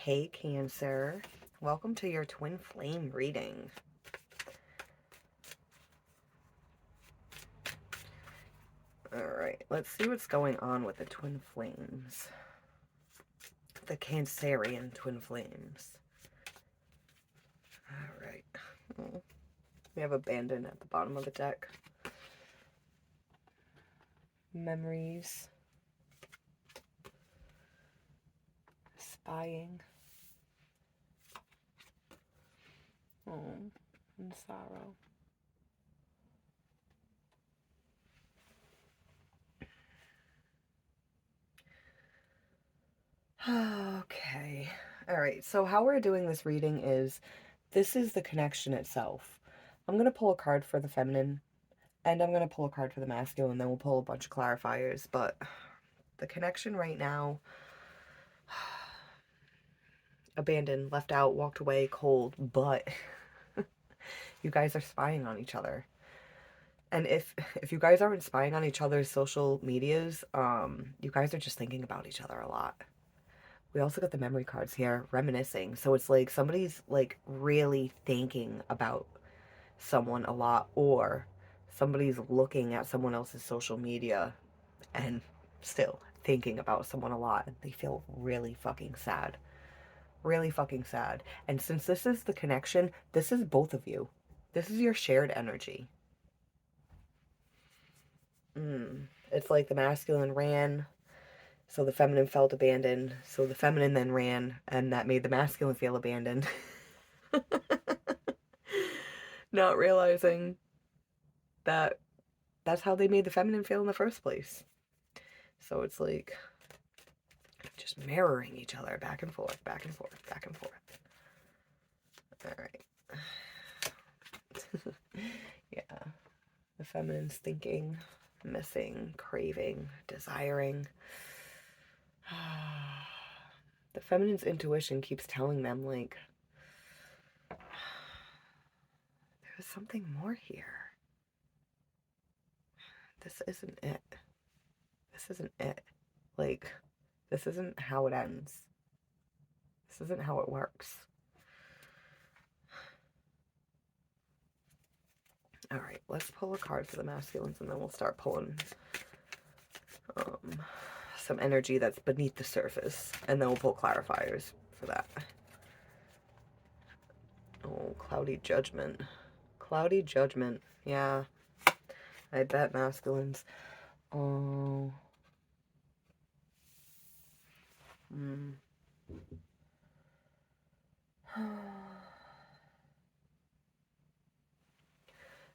Hey Cancer, welcome to your twin flame reading. Alright, let's see what's going on with the twin flames. The Cancerian twin flames. Alright. We have abandon at the bottom of the deck. Memories. Spying. And sorrow. Okay. Alright, so how we're doing this reading is, this is the connection itself. I'm going to pull a card for the feminine, and I'm going to pull a card for the masculine, then we'll pull a bunch of clarifiers, but the connection right now, abandoned, left out, walked away, cold, but you guys are spying on each other. And if you guys aren't spying on each other's social medias, you guys are just thinking about each other a lot. We also got the memory cards here, reminiscing. So it's like somebody's like really thinking about someone a lot, or somebody's looking at someone else's social media and still thinking about someone a lot, and they feel really fucking sad. Really fucking sad. And since this is the connection, this is both of you. This is your shared energy. It's like the masculine ran, so the feminine felt abandoned. So the feminine then ran, and that made the masculine feel abandoned. Not realizing that that's how they made the feminine feel in the first place. So it's like just mirroring each other back and forth, back and forth, back and forth. All right. Yeah. The feminine's thinking, missing, craving, desiring. The feminine's intuition keeps telling them, like, there's something more here. This isn't it. This isn't it. Like, this isn't how it ends. This isn't how it works. Alright, let's pull a card for the masculines, and then we'll start pulling some energy that's beneath the surface, and then we'll pull clarifiers for that. Oh, cloudy judgment. Cloudy judgment. Yeah. I bet masculines. Oh.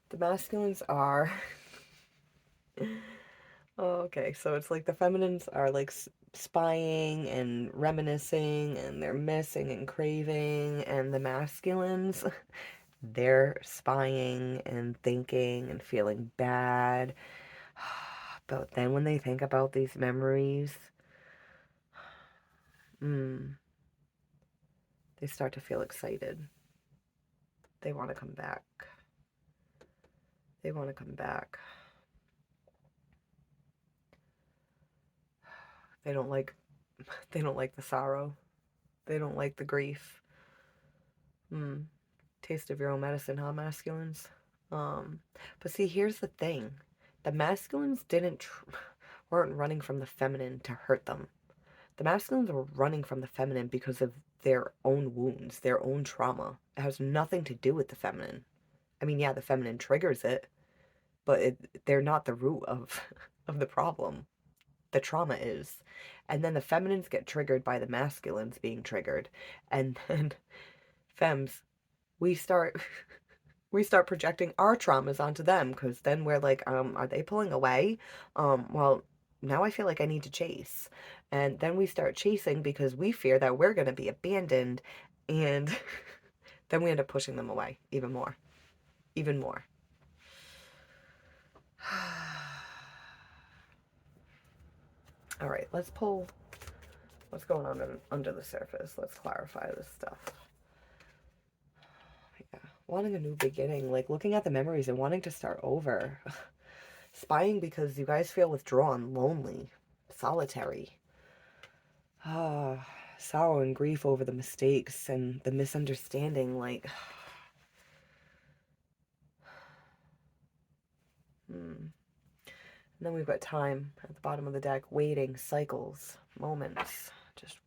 The masculines are oh, okay, so it's like the feminines are like spying and reminiscing, and they're missing and craving, and the masculines, they're spying and thinking and feeling bad. But then when they think about these memories, they start to feel excited. They want to come back. They want to come back. They don't like the sorrow. They don't like the grief. Taste of your own medicine, huh, masculines? But see, here's the thing. The masculines weren't running from the feminine to hurt them. The masculines were running from the feminine because of their own wounds, their own trauma. It has nothing to do with the feminine. I mean, yeah, the feminine triggers it, but they're not the root of the problem. The trauma is. And then the feminines get triggered by the masculines being triggered. And then femmes, we start projecting our traumas onto them, because then we're like, are they pulling away? Well, now I feel like I need to chase. And then we start chasing because we fear that we're going to be abandoned, and then we end up pushing them away even more. Even more. All right, let's pull what's going on under the surface. Let's clarify this stuff. Yeah, wanting a new beginning, like looking at the memories and wanting to start over. Spying because you guys feel withdrawn, lonely, solitary. sorrow and grief over the mistakes and the misunderstanding, like, hmm. And then we've got time at the bottom of the deck, waiting, cycles, moments, just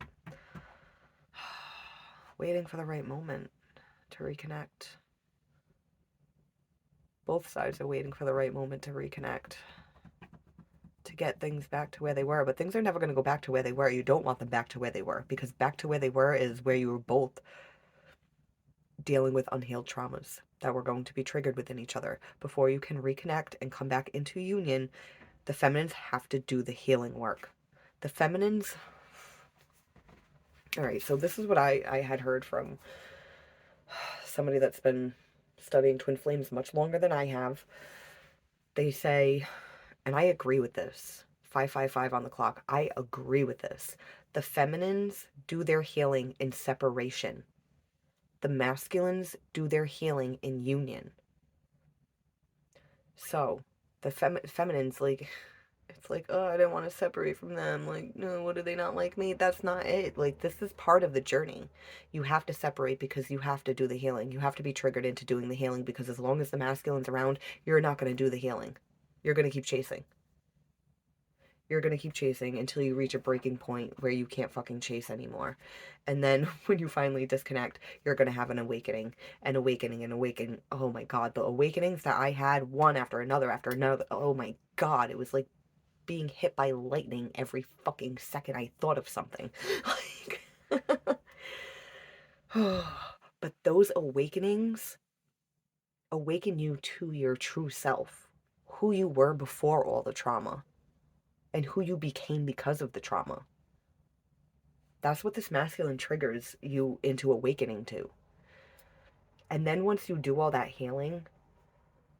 waiting for the right moment to reconnect. Both sides are waiting for the right moment to reconnect, to get things back to where they were. But things are never going to go back to where they were. You don't want them back to where they were, because back to where they were is where you were both dealing with unhealed traumas that were going to be triggered within each other. Before you can reconnect and come back into union, the feminines have to do the healing work. The feminines, all right, so this is what I had heard from somebody that's been studying twin flames much longer than I have. They say, and I agree with this, 555 on the clock, I agree with this. The feminines do their healing in separation. The masculines do their healing in union. So the feminines, like, it's like, oh, I didn't want to separate from them. Like, no, what, do they not like me? That's not it. Like, this is part of the journey. You have to separate because you have to do the healing. You have to be triggered into doing the healing, because as long as the masculine's around, you're not going to do the healing. You're going to keep chasing. You're going to keep chasing until you reach a breaking point where you can't fucking chase anymore. And then when you finally disconnect, you're going to have an awakening, an awakening, an awakening. Oh my God, the awakenings that I had, one after another after another. Oh my God, it was like being hit by lightning every fucking second I thought of something. Like, but those awakenings awaken you to your true self, who you were before all the trauma, and who you became because of the trauma. That's what this masculine triggers you into awakening to. And then once you do all that healing,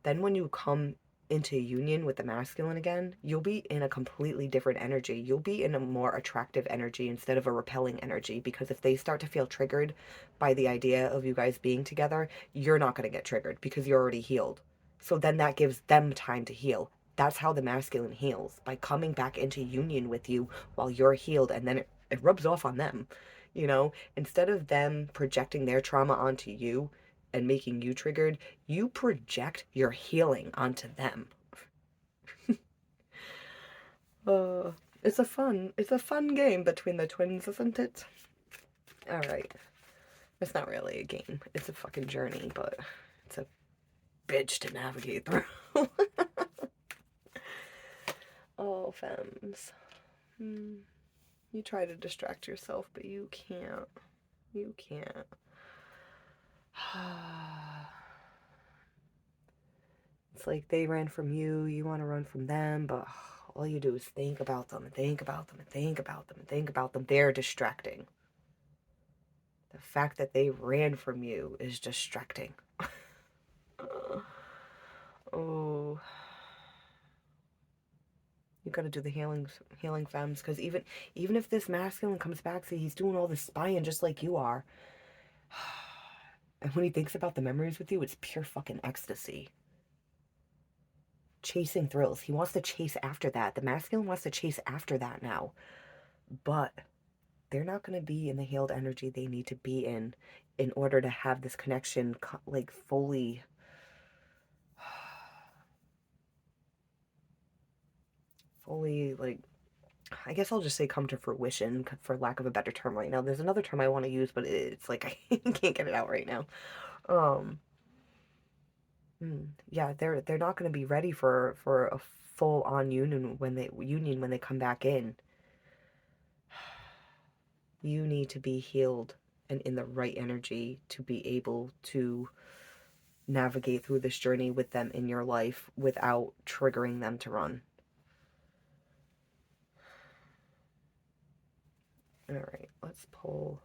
then when you come into union with the masculine again, you'll be in a completely different energy. You'll be in a more attractive energy instead of a repelling energy, because if they start to feel triggered by the idea of you guys being together, you're not going to get triggered because you're already healed. So then that gives them time to heal. That's how the masculine heals, by coming back into union with you while you're healed, and then it rubs off on them. You know, instead of them projecting their trauma onto you and making you triggered, you project your healing onto them. uh, it's a fun game between the twins, isn't it? All right. It's not really a game. It's a fucking journey, but it's a bitch to navigate through. Oh, femmes. You try to distract yourself, but you can't. You can't. It's like they ran from you, you want to run from them, but all you do is think about them and think about them and think about them and think about them. They're distracting. The fact that they ran from you is distracting. Oh, you gotta do the healing femmes, because even if this masculine comes back, see, he's doing all this spying just like you are. And when he thinks about the memories with you, it's pure fucking ecstasy. Chasing thrills. He wants to chase after that. The masculine wants to chase after that now. But they're not going to be in the healed energy they need to be in order to have this connection, like, fully like, I guess I'll just say come to fruition, for lack of a better term right now. There's another term I want to use, but it's like I can't get it out right now. um yeah, they're not going to be ready for a full on union when they come back in. You need to be healed and in the right energy to be able to navigate through this journey with them in your life without triggering them to run. All right, let's pull.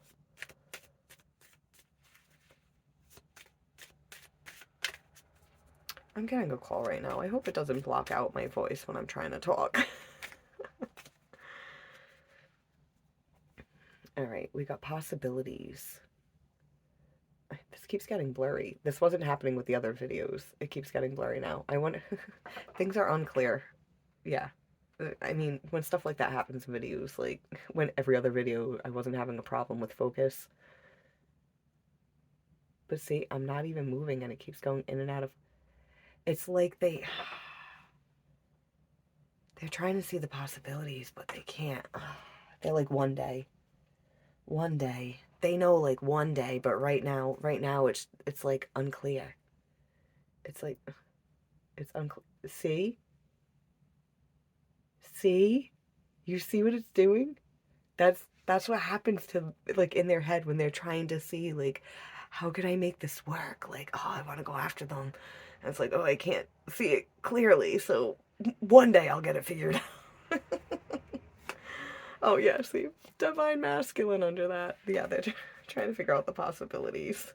I'm getting a call right now. I hope it doesn't block out my voice when I'm trying to talk. All right, we got possibilities. This keeps getting blurry. This wasn't happening with the other videos. It keeps getting blurry now. I wonder. Things are unclear. Yeah. I mean, when stuff like that happens in videos, like when every other video I wasn't having a problem with focus. But see, I'm not even moving and it keeps going in and out of. It's like they're trying to see the possibilities, but they can't. They're like one day. They know like one day, but right now it's like unclear. It's like it's unclear. See? See? You see what it's doing? That's what happens to like in their head when they're trying to see like how can I make this work? Like, oh, I want to go after them. And it's like, oh, I can't see it clearly, so one day I'll get it figured out. Oh yeah, see, divine masculine under that. Yeah, they're trying to figure out the possibilities.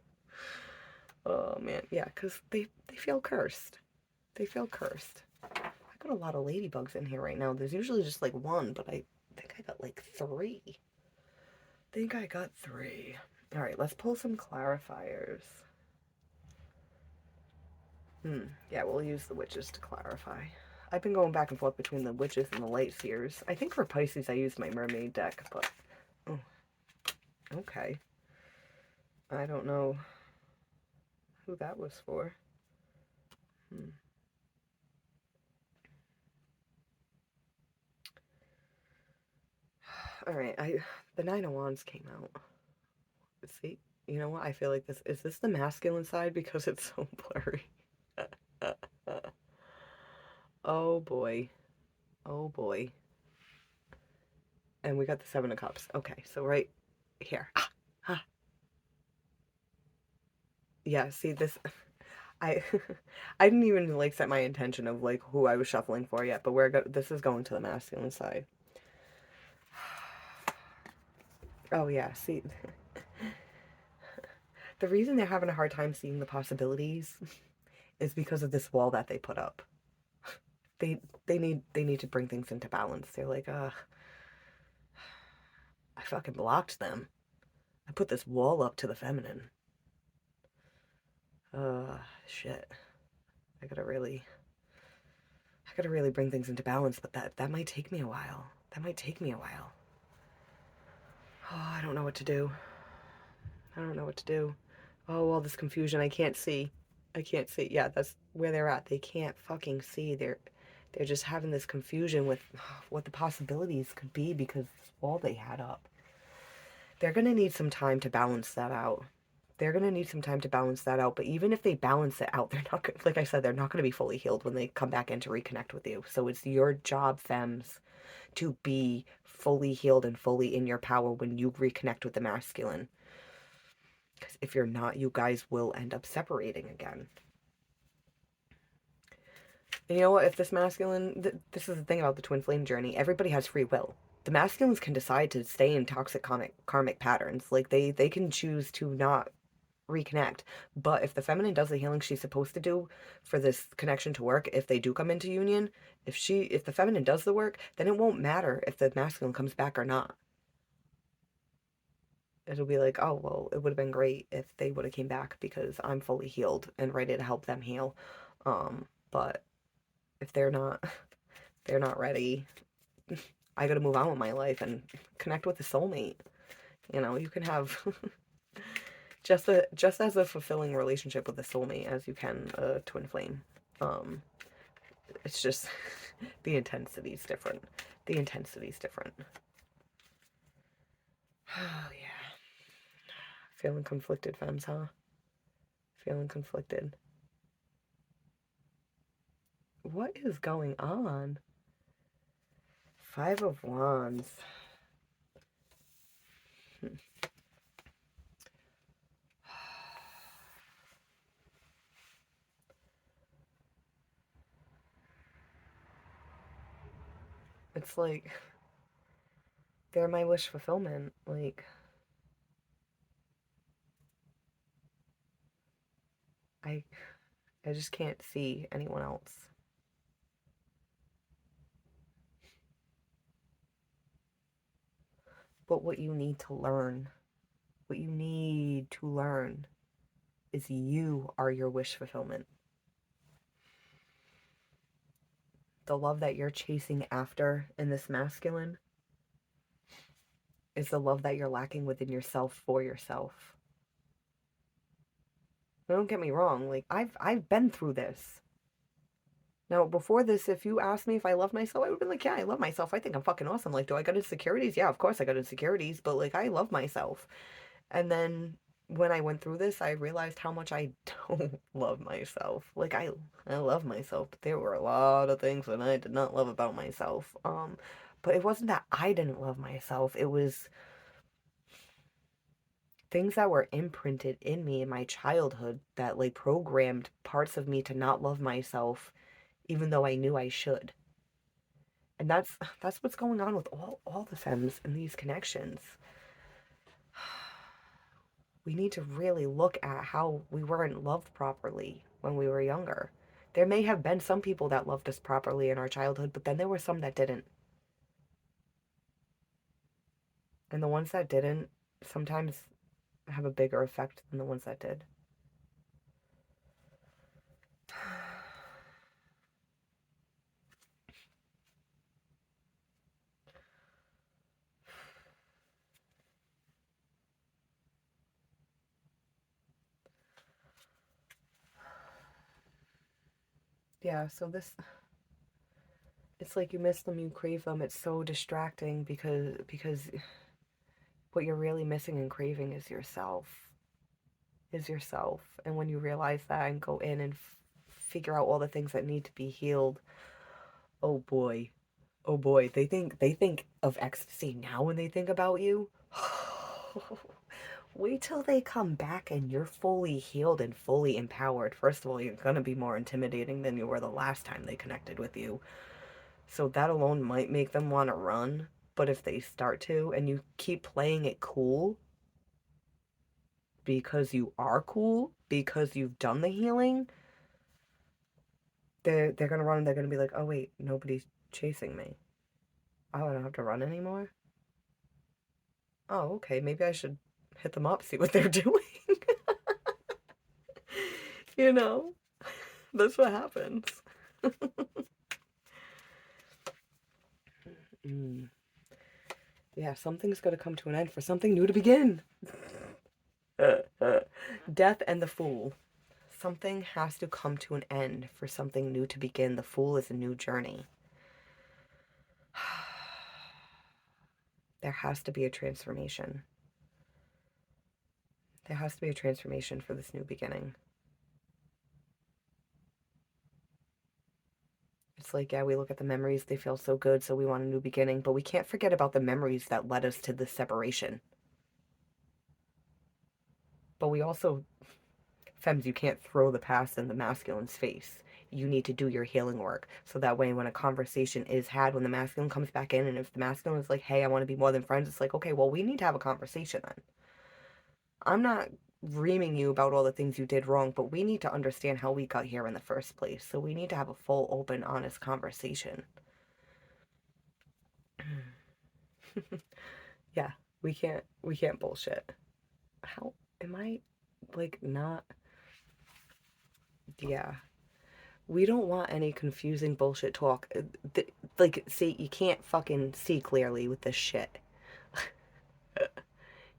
Oh man, yeah, because they feel cursed. They feel cursed. I got a lot of ladybugs in here right now. There's usually just like one, but I think I got like three. Think I got three. All right, let's pull some clarifiers. Yeah, we'll use the witches to clarify. I've been going back and forth between the witches and the light seers. I think for Pisces I used my mermaid deck, but oh, okay. I don't know who that was for. All right, the Nine of Wands came out. See, you know what? I feel like this is this the masculine side because it's so blurry. Oh boy. Oh boy. And we got the Seven of Cups. Okay, so right here. Yeah, see this I I didn't even like set my intention of like who I was shuffling for yet, but this is going to the masculine side. Oh yeah, see the reason they're having a hard time seeing the possibilities is because of this wall that they put up. They need to bring things into balance. They're like, I fucking blocked them. I put this wall up to the feminine. Shit. I gotta really I gotta really bring things into balance, but that might take me a while. That might take me a while. Oh, I don't know what to do. I don't know what to do. Oh, all this confusion. I can't see. I can't see. Yeah, that's where they're at. They can't fucking see. They're just having this confusion with what the possibilities could be because all they had up. They're gonna need some time to balance that out. They're gonna need some time to balance that out. But even if they balance it out, they're not gonna, like I said, they're not gonna be fully healed when they come back in to reconnect with you. So it's your job, femmes, to be fully healed and fully in your power when you reconnect with the masculine. Because if you're not, you guys will end up separating again. And you know what? If this masculine, this is the thing about the twin flame journey, everybody has free will. The masculines can decide to stay in toxic karmic patterns. Like they can choose to not reconnect. But if the feminine does the healing she's supposed to do for this connection to work, if they do come into union, if the feminine does the work, then it won't matter if the masculine comes back or not. It'll be like, oh, well, it would have been great if they would have came back because I'm fully healed and ready to help them heal. But if they're not ready, I got to move on with my life and connect with the soulmate. You know, you can have just as a fulfilling relationship with a soulmate as you can a twin flame. Um, it's just the intensity is different. The intensity is different. Oh yeah, feeling conflicted, femmes, huh? Feeling conflicted. What is going on? Five of Wands. It's like they're my wish fulfillment. Like I I just can't see anyone else. But what you need to learn is you are your wish fulfillment. the love that you're chasing after in this masculine is the love that you're lacking within yourself for yourself. Don't get me wrong, like I've been through this. Now, before this, if you asked me if I love myself, I would have been like, yeah, I love myself. I think I'm fucking awesome. Like, do I got insecurities? Yeah, of course I got insecurities, but like I love myself. And then when I went through this, I realized how much I don't love myself. Like I love myself, but there were a lot of things that I did not love about myself. But it wasn't that I didn't love myself. It was things that were imprinted in me in my childhood that like programmed parts of me to not love myself even though I knew I should. And that's what's going on with all the femmes in these connections. We need to really look at how we weren't loved properly when we were younger. There may have been some people that loved us properly in our childhood, but then there were some that didn't. And the ones that didn't sometimes have a bigger effect than the ones that did. Yeah, so this it's like you miss them, you crave them. It's so distracting because what you're really missing and craving is yourself. Is yourself. And when you realize that and go in and figure out all the things that need to be healed, oh boy. Oh boy, they think of ecstasy now when they think about you. Wait till they come back and you're fully healed and fully empowered. First of all, you're gonna be more intimidating than you were the last time they connected with you. So that alone might make them want to run. But if they start to and you keep playing it cool because you are cool, because you've done the healing, they're gonna run and they're gonna be like, oh wait, nobody's chasing me. Oh, I don't have to run anymore. Oh, okay, maybe I should hit them up, see what they're doing. You know, that's what happens. Mm. Yeah, something's got to come to an end for something new to begin. Death and the Fool. Something has to come to an end for something new to begin. The Fool is a new journey. There has to be a transformation. There has to be a transformation for this new beginning. It's like, yeah, we look at the memories, they feel so good, so we want a new beginning, but we can't forget about the memories that led us to this separation. But we also, femmes, you can't throw the past in the masculine's face. You need to do your healing work. So that way, when a conversation is had, when the masculine comes back in, and if the masculine is like, hey, I want to be more than friends, it's like, okay, well, we need to have a conversation then. I'm not reaming you about all the things you did wrong, but we need to understand how we got here in the first place. So we need to have a full, open, honest conversation. Yeah, we can't bullshit. How am I like not? Yeah. We don't want any confusing bullshit talk. Like, see, you can't fucking see clearly with this shit.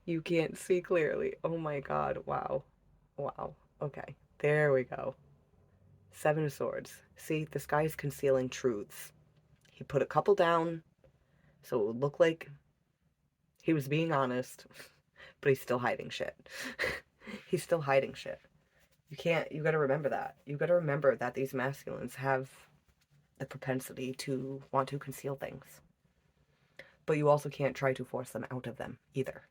You can't see clearly. Oh my God. Wow. Wow. Okay. There we go. Seven of Swords. See, this guy's concealing truths. He put a couple down so it would look like he was being honest, but he's still hiding shit. He's still hiding shit. You gotta remember that. You gotta remember that these masculines have the propensity to want to conceal things. But you also can't try to force them out of them either.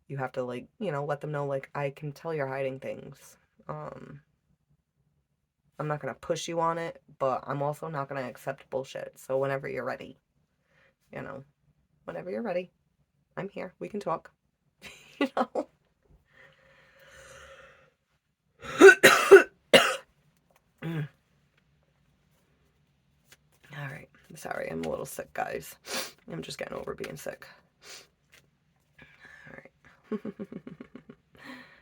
You have to, like, let them know, like, I can tell you're hiding things. Um, I'm not gonna push you on it, but I'm also not gonna accept bullshit. So whenever you're ready, you know, whenever you're ready, I'm here. We can talk. you know? All right. Sorry, I'm a little sick, guys. I'm just getting over being sick. All right.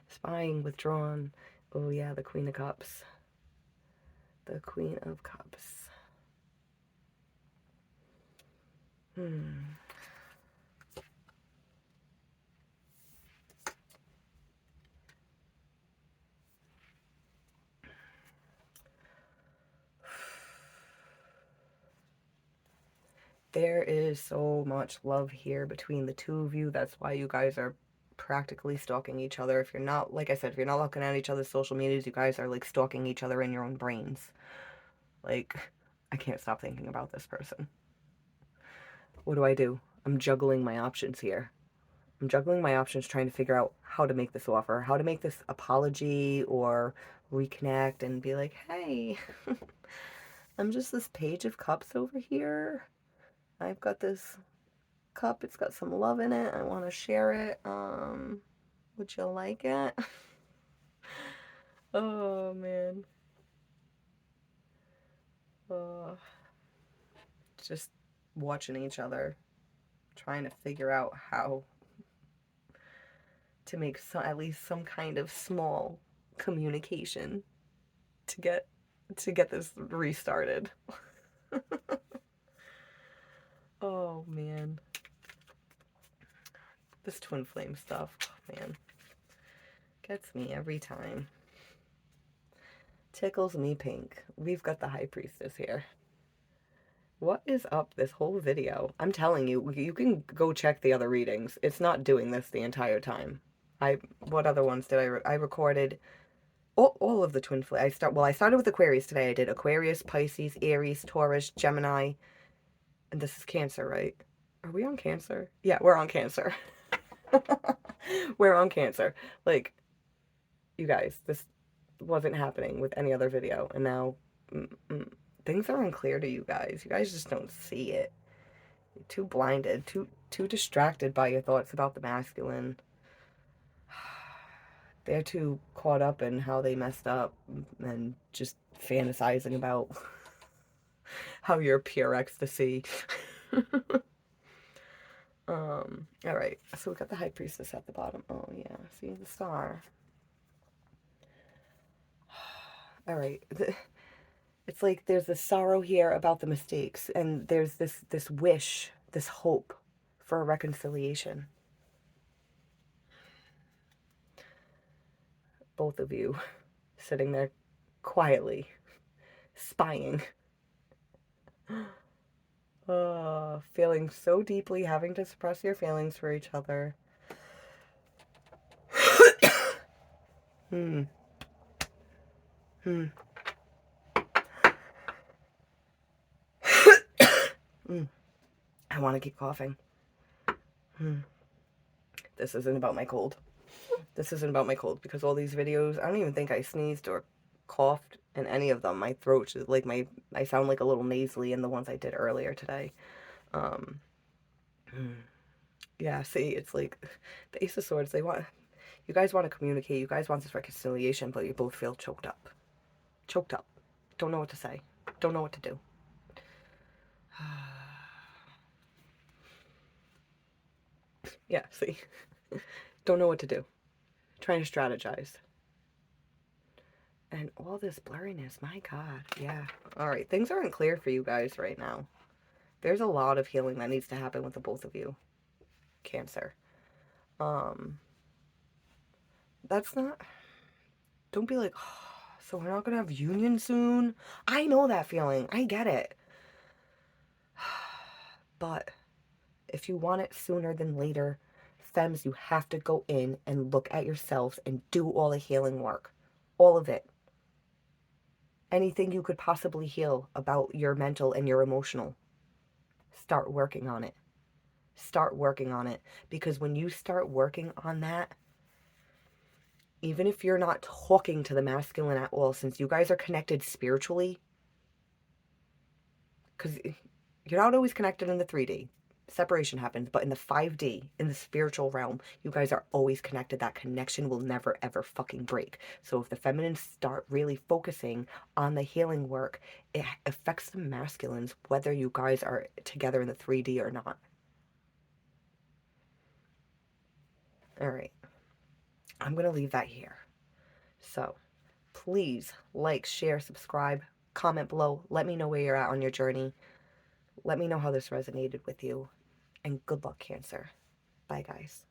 Spying, withdrawn. Oh, yeah, the Queen of Cups. The Queen of Cups. Hmm. There is so much love here between the two of you. That's why you guys are practically stalking each other. If you're not, like I said, if you're not looking at each other's social medias, you guys are like stalking each other in your own brains. Like, I can't stop thinking about this person. What do? I'm juggling my options here. I'm juggling my options trying to figure out how to make this offer, how to make this apology or reconnect and be like, hey, I'm just this page of cups over here. I've got this cup, it's got some love in it. I want to share it. Would you like it? Oh man. Oh, just watching each other, trying to figure out how to make at least some kind of small communication to get this restarted. Oh man. This twin flame stuff, oh, man, gets me every time. Tickles me pink. We've got the high priestess here. What is up this whole video? I'm telling you, you can go check the other readings. It's not doing this the entire time. What other ones did I recorded all of the twin flame. I started with Aquarius today. I did Aquarius, Pisces, Aries, Taurus, Gemini, and this is Cancer, right? Are we on Cancer? Yeah, we're on Cancer. We're on Cancer. Like, you guys, this wasn't happening with any other video, and now things are unclear to you guys. You guys just don't see it. You're too blinded, too distracted by your thoughts about the masculine. They're too caught up in how they messed up and just fantasizing about how you're pure ecstasy. All right, so we got the high priestess at the bottom. Oh yeah, see the star. All right, it's like there's this sorrow here about the mistakes, and there's this wish, this hope for a reconciliation. Both of you sitting there quietly spying. Feeling so deeply, having to suppress your feelings for each other. Hmm. Hmm. I want to keep coughing. This isn't about my cold. This isn't about my cold because all these videos, I don't even think I sneezed or coughed in any of them. My throat, like I sound like a little nasally in the ones I did earlier today. Um, yeah, see, it's like the Ace of Swords, you guys want to communicate, you guys want this reconciliation, but you both feel choked up. Choked up. Don't know what to say. Don't know what to do. Yeah, see. Don't know what to do. Trying to strategize. And all this blurriness, my God. Yeah. All right, things aren't clear for you guys right now. There's a lot of healing that needs to happen with the both of you. Cancer. That's not... Don't be like, oh, so we're not gonna have union soon? I know that feeling. I get it. But if you want it sooner than later, femmes, you have to go in and look at yourselves and do all the healing work. All of it. Anything you could possibly heal about your mental and your emotional. Start working on it. Start working on it. Because when you start working on that, even if you're not talking to the masculine at all, since you guys are connected spiritually, because you're not always connected in the 3D. Separation happens, but in the 5D, in the spiritual realm, you guys are always connected. That connection will never ever fucking break. So if the feminines start really focusing on the healing work, it affects the masculines whether you guys are together in the 3D or not. All right. I'm going to leave that here. So please like, share, subscribe, comment below. Let me know where you're at on your journey. Let me know how this resonated with you. And good luck, Cancer. Bye, guys.